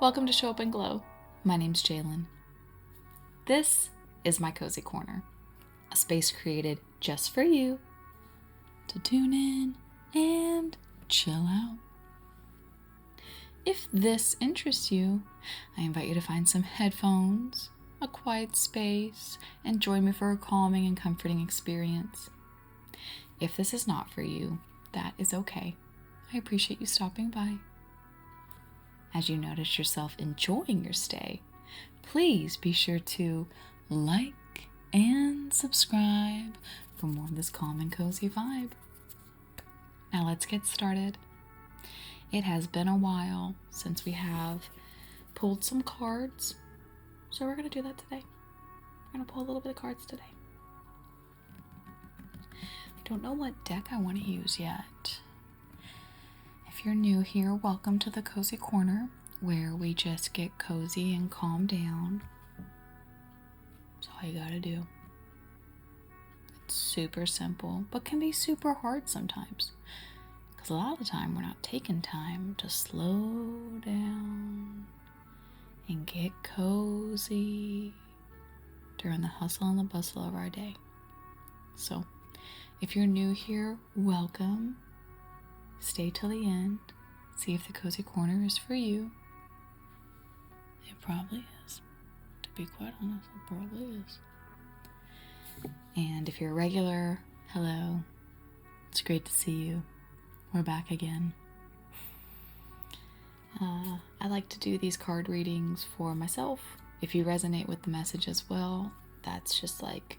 Welcome to Show Up and Glow. My name's Jalen. This is my cozy corner, a space created just for you to tune in and chill out. If this interests you, I invite you to find some headphones, a quiet space, and join me for a calming and comforting experience. If this is not for you, that is okay. I appreciate you stopping by. As you notice yourself enjoying your stay, please be sure to like and subscribe for more of this calm and cozy vibe. Now let's get started. It has been a while since we have pulled some cards, so we're going to do that today. We're going to pull a little bit of cards today. I don't know what deck I want to use yet. If you're new here, welcome to the Cozy Corner, where we just get cozy and calm down. That's all you gotta do. It's super simple, but can be super hard sometimes. Because a lot of the time, we're not taking time to slow down and get cozy during the hustle and the bustle of our day. So, if you're new here, welcome. Stay till the end. See if the Cozy Corner is for you. It probably is. To be quite honest, it probably is. And if you're a regular, hello. It's great to see you. We're back again. I like to do these card readings for myself. If you resonate with the message as well, that's just like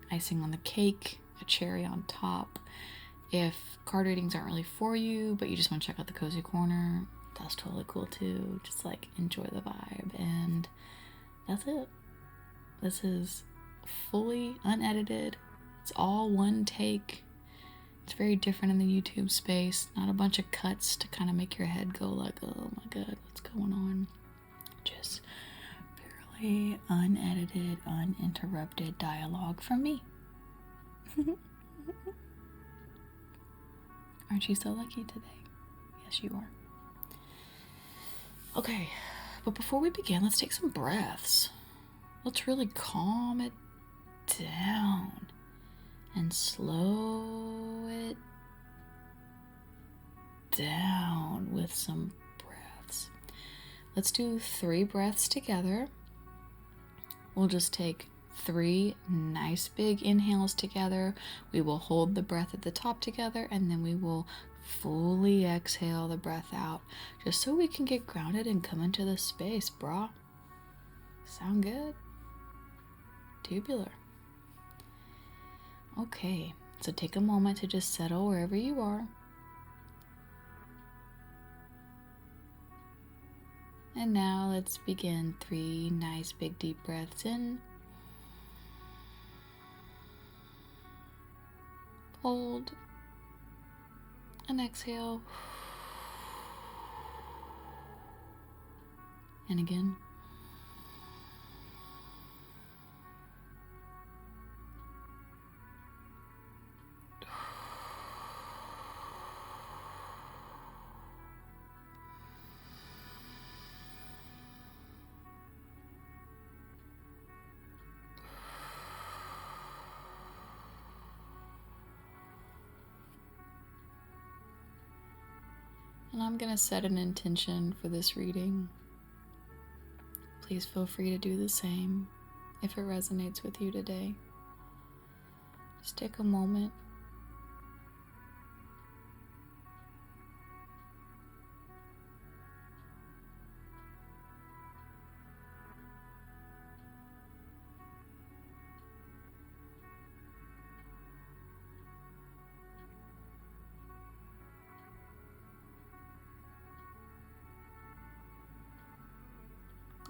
icing on the cake, a cherry on top. If card readings aren't really for you, but you just want to check out the Cozy Corner, that's totally cool too. Just like enjoy the vibe, and that's it. This is fully unedited. It's all one take. It's very different in the YouTube space. Not a bunch of cuts to kind of make your head go like, oh my god, what's going on? Just purely unedited, uninterrupted dialogue from me. Aren't you so lucky today? Yes, you are. Okay, but before we begin, let's take some breaths. Let's really calm it down and slow it down with some breaths. Let's do 3 breaths together. We'll just take 3 nice big inhales together. We will hold the breath at the top together, and then we will fully exhale the breath out, just so we can get grounded and come into the space, brah. Sound good? Tubular. Okay, so take a moment to just settle wherever you are. And now let's begin 3 nice big deep breaths in. Hold and exhale. And again. And I'm going to set an intention for this reading. Please feel free to do the same if it resonates with you today. Just take a moment.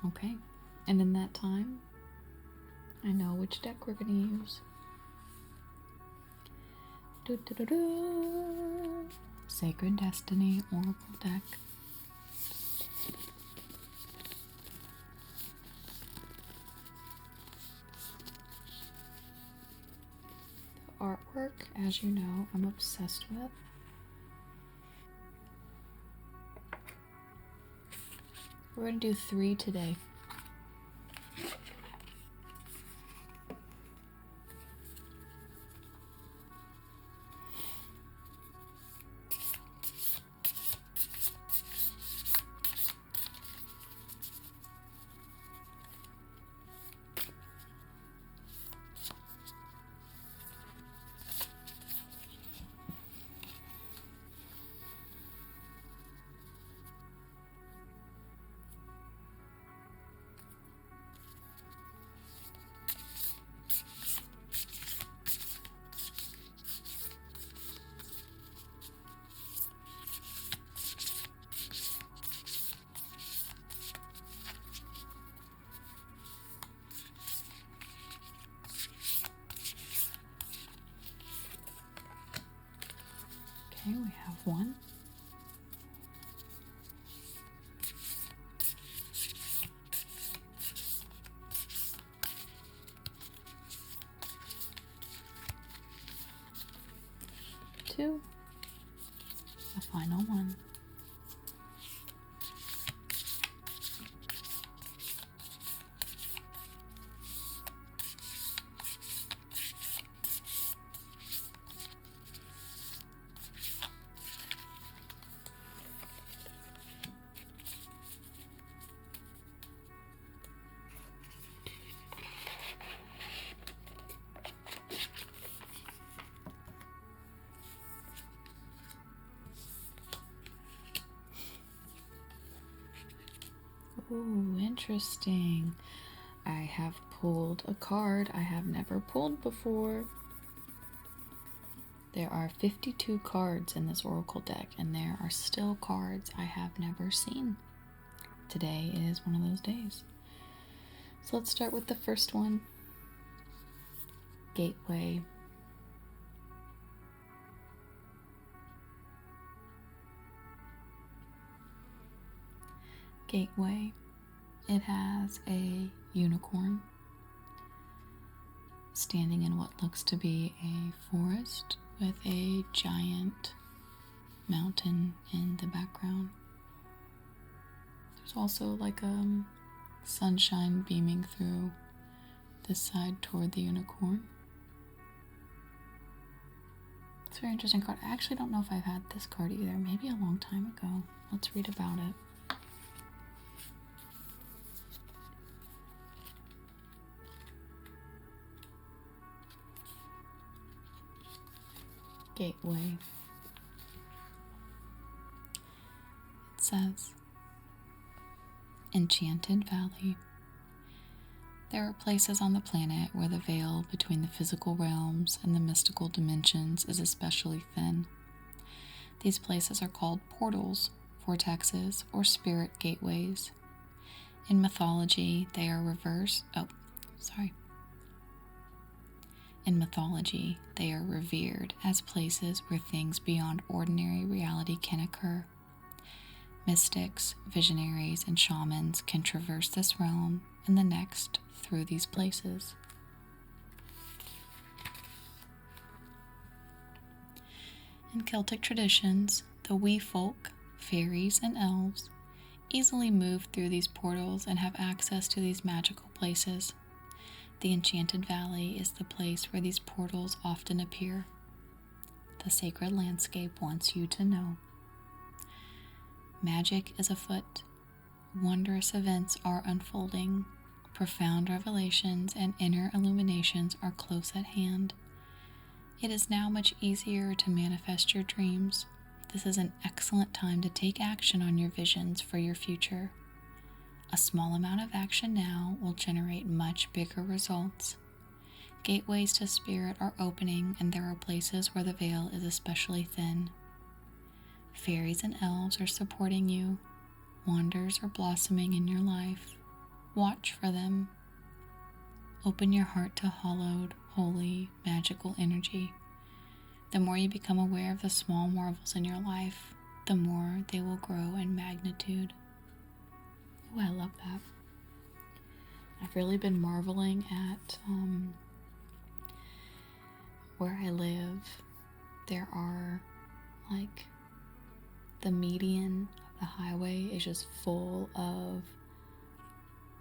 Okay, and in that time, I know which deck we're going to use. Sacred Destiny Oracle deck. The artwork, as you know, I'm obsessed with. We're going to do 3 today. Okay, we have 1. 2. The final 1. Ooh, interesting. I have pulled a card I have never pulled before. There are 52 cards in this oracle deck, and there are still cards I have never seen. Today is one of those days. So let's start with the first one. Gateway. Gateway. It has a unicorn standing in what looks to be a forest with a giant mountain in the background. There's also like sunshine beaming through this side toward the unicorn. It's a very interesting card. I actually don't know if I've had this card either. Maybe a long time ago. Let's read about it. Gateway. It says, Enchanted Valley. There are places on the planet where the veil between the physical realms and the mystical dimensions is especially thin. These places are called portals, vortexes, or spirit gateways. In mythology, they are In mythology, they are revered as places where things beyond ordinary reality can occur. Mystics, visionaries, and shamans can traverse this realm and the next through these places. In Celtic traditions, the wee folk, fairies, and elves easily move through these portals and have access to these magical places. The Enchanted Valley is the place where these portals often appear. The sacred landscape wants you to know. Magic is afoot. Wondrous events are unfolding. Profound revelations and inner illuminations are close at hand. It is now much easier to manifest your dreams. This is an excellent time to take action on your visions for your future. A small amount of action now will generate much bigger results. Gateways to spirit are opening, and there are places where the veil is especially thin. Fairies and elves are supporting you. Wonders are blossoming in your life. Watch for them. Open your heart to hallowed, holy, magical energy. The more you become aware of the small marvels in your life, the more they will grow in magnitude. Oh, I love that. I've really been marveling at where I live. There are like the median of The highway is just full of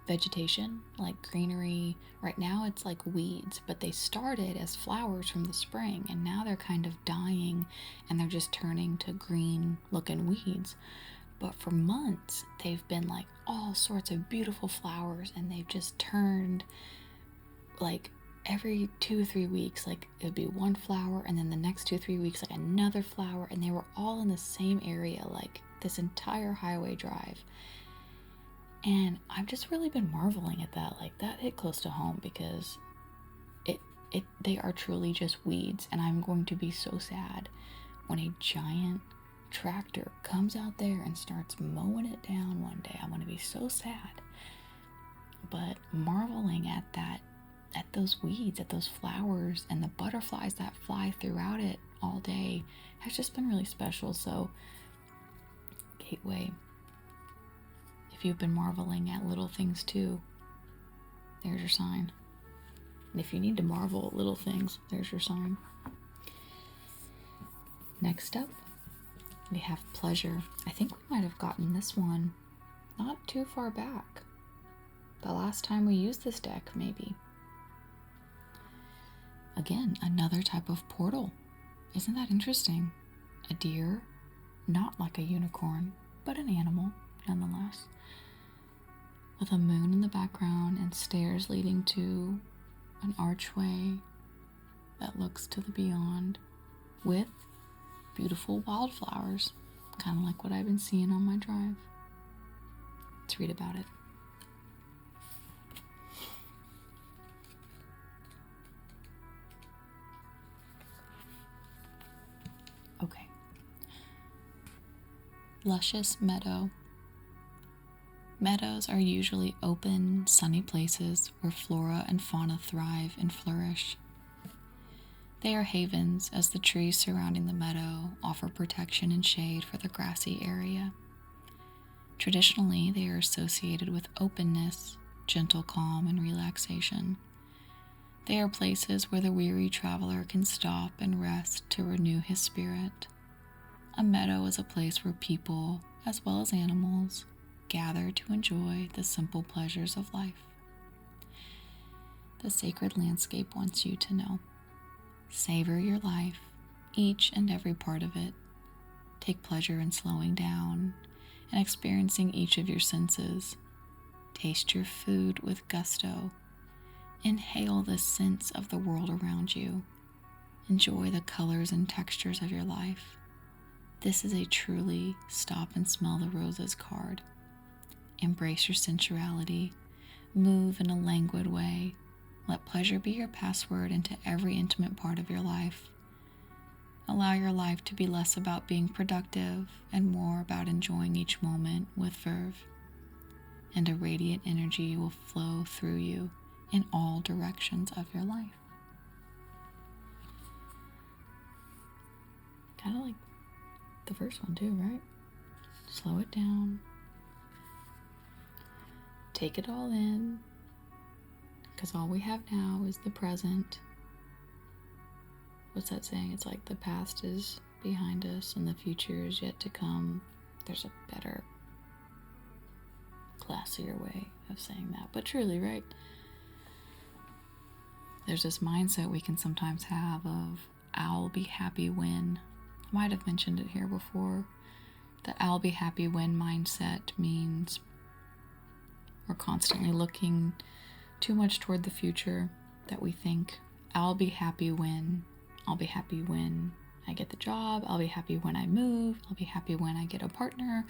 vegetation, like greenery. Right now it's like weeds, but they started as flowers from the spring, and now they're kind of dying and they're just turning to green looking weeds. But for months they've been like all sorts of beautiful flowers, and they've just turned like every 2 or 3 weeks, like it would be one flower, and then the next 2 or 3 weeks like another flower, and they were all in the same area, like this entire highway drive. And I've just really been marveling at that. Like, that hit close to home, because they are truly just weeds, and I'm going to be so sad when a giant tractor comes out there and starts mowing it down one day. I'm going to be so sad. But marveling at that, at those weeds, at those flowers, and the butterflies that fly throughout it all day has just been really special. So, Gateway, if you've been marveling at little things too, there's your sign. And if you need to marvel at little things, there's your sign. Next up, we have pleasure. I think we might have gotten this one not too far back. The last time we used this deck, maybe. Again, another type of portal. Isn't that interesting? A deer, not like a unicorn, but an animal nonetheless, with a moon in the background and stairs leading to an archway that looks to the beyond, with beautiful wildflowers, kind of like what I've been seeing on my drive. Let's read about it. Okay. Luscious meadow. Meadows are usually open, sunny places where flora and fauna thrive and flourish. They are havens, as the trees surrounding the meadow offer protection and shade for the grassy area. Traditionally, they are associated with openness, gentle calm, and relaxation. They are places where the weary traveler can stop and rest to renew his spirit. A meadow is a place where people, as well as animals, gather to enjoy the simple pleasures of life. The sacred landscape wants you to know. Savor your life, each and every part of it. Take pleasure in slowing down and experiencing each of your senses. Taste your food with gusto. Inhale the scents of the world around you. Enjoy the colors and textures of your life. This is a truly stop and smell the roses card. Embrace your sensuality. Move in a languid way. Let pleasure be your password into every intimate part of your life. Allow your life to be less about being productive and more about enjoying each moment with verve. And a radiant energy will flow through you in all directions of your life. Kind of like the first one too, right? Slow it down. Take it all in, because all we have now is the present. What's that saying? It's like the past is behind us and the future is yet to come. There's a better, classier way of saying that, but truly, right? There's this mindset we can sometimes have of, I'll be happy when. I might have mentioned it here before. The I'll be happy when mindset means we're constantly looking too much toward the future, that we think, I'll be happy when. I'll be happy when I get the job. I'll be happy when I move. I'll be happy when I get a partner.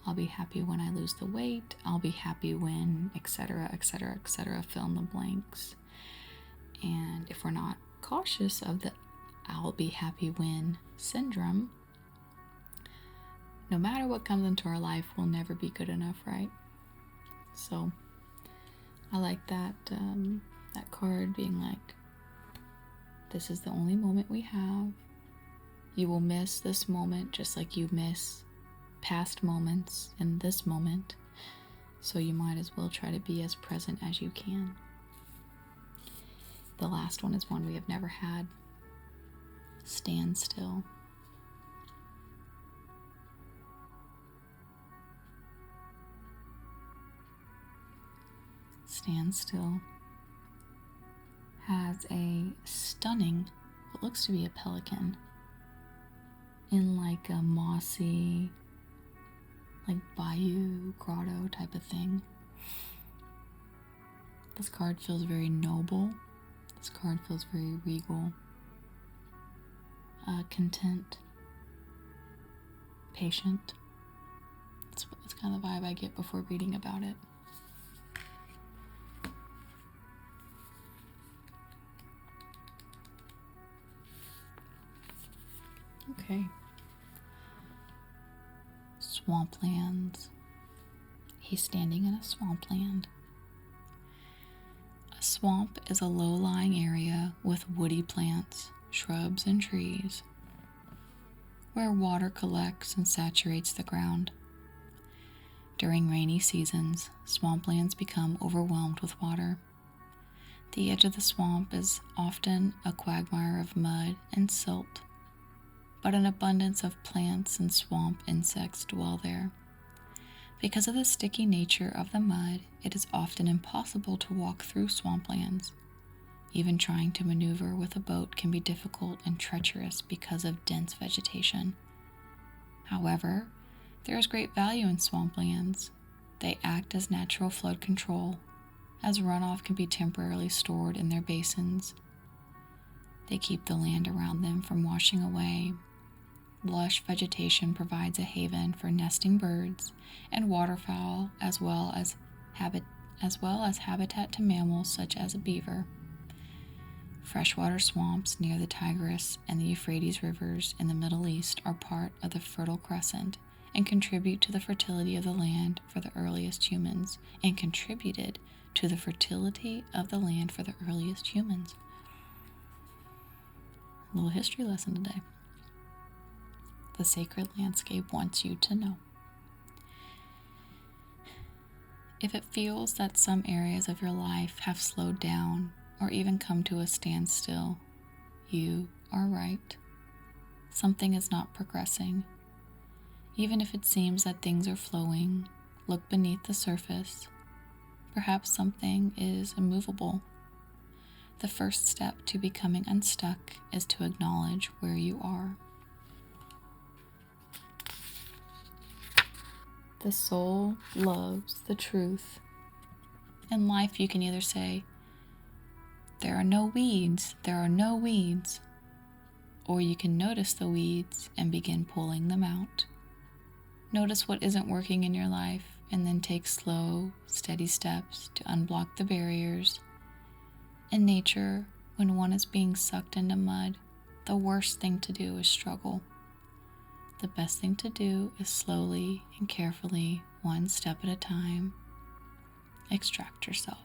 I'll be happy when I lose the weight. I'll be happy when, etc., etc., etc., fill in the blanks. And if we're not cautious of the I'll be happy when syndrome, no matter what comes into our life, we'll never be good enough, right? So I like that that card being like, this is the only moment we have. You will miss this moment just like you miss past moments in this moment. So you might as well try to be as present as you can. The last one is one we have never had. Stand still. standstill has a stunning, what looks to be a pelican, in like a mossy, like bayou grotto type of thing. This card feels very noble. This card feels very regal, content, patient. That's kind of the vibe I get before reading about it. Okay. Swamplands. He's standing in a swampland. A swamp is a low-lying area with woody plants, shrubs, and trees, where water collects and saturates the ground. During rainy seasons, swamplands become overwhelmed with water. The edge of the swamp is often a quagmire of mud and silt, but an abundance of plants and swamp insects dwell there. Because of the sticky nature of the mud, it is often impossible to walk through swamplands. Even trying to maneuver with a boat can be difficult and treacherous because of dense vegetation. However, there is great value in swamplands. They act as natural flood control, as runoff can be temporarily stored in their basins. They keep the land around them from washing away. Lush vegetation provides a haven for nesting birds and waterfowl, as well as habitat to mammals such as a beaver. Freshwater swamps near the Tigris and the Euphrates rivers in the Middle East are part of the Fertile Crescent and contribute to the fertility of the land for the earliest humans, A little history lesson today. The sacred landscape wants you to know. If it feels that some areas of your life have slowed down or even come to a standstill, you are right. Something is not progressing. Even if it seems that things are flowing, look beneath the surface. Perhaps something is immovable. The first step to becoming unstuck is to acknowledge where you are. The soul loves the truth. In life, you can either say, there are no weeds, or you can notice the weeds and begin pulling them out. Notice what isn't working in your life and then take slow, steady steps to unblock the barriers. In nature, when one is being sucked into mud, the worst thing to do is struggle. The best thing to do is slowly and carefully, one step at a time, extract yourself.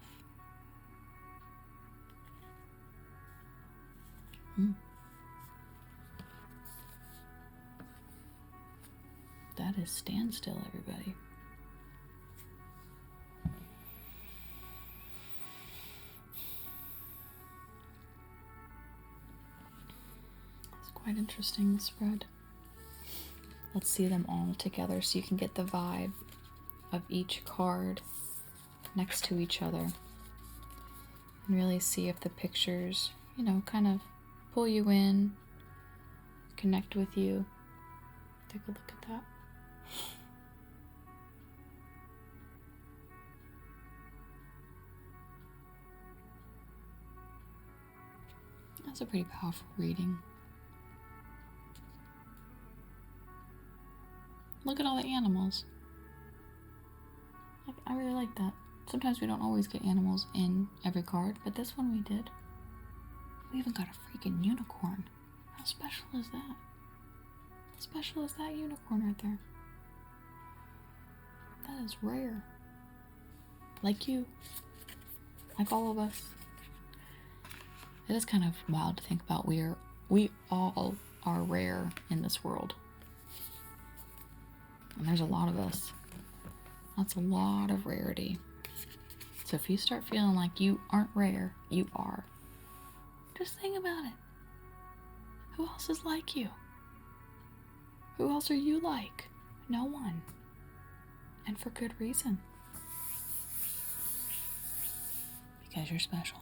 That is standstill, everybody. It's quite interesting, the spread. Let's see them all together so you can get the vibe of each card next to each other. And really see if the pictures, kind of pull you in, connect with you. Take a look at that. That's a pretty powerful reading. Look at all the animals. I really like that. Sometimes we don't always get animals in every card, but this one we did. We even got a freaking unicorn. How special is that? How special is that unicorn right there? That is rare. Like you. Like all of us. It is kind of wild to think about. We all are rare in this world. And there's a lot of us. That's a lot of rarity. So if you start feeling like you aren't rare, you are. Just think about it. Who else is like you? Who else are you like? No one. And for good reason. because you're special.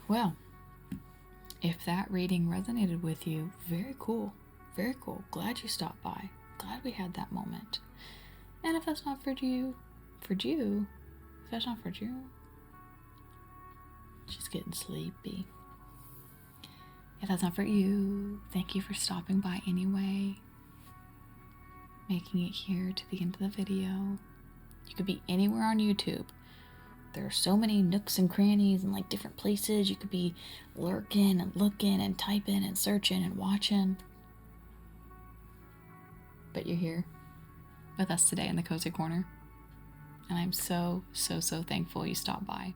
Well, if that reading resonated with you, very cool. Very cool. Glad you stopped by. Glad we had that moment. And if that's not for you, if that's not for you, she's getting sleepy. If that's not for you, thank you for stopping by anyway. Making it here to the end of the video. You could be anywhere on YouTube. There are so many nooks and crannies and like different places you could be lurking and looking and typing and searching and watching. But you're here with us today in the Cozy Corner. And I'm so, so, so thankful you stopped by.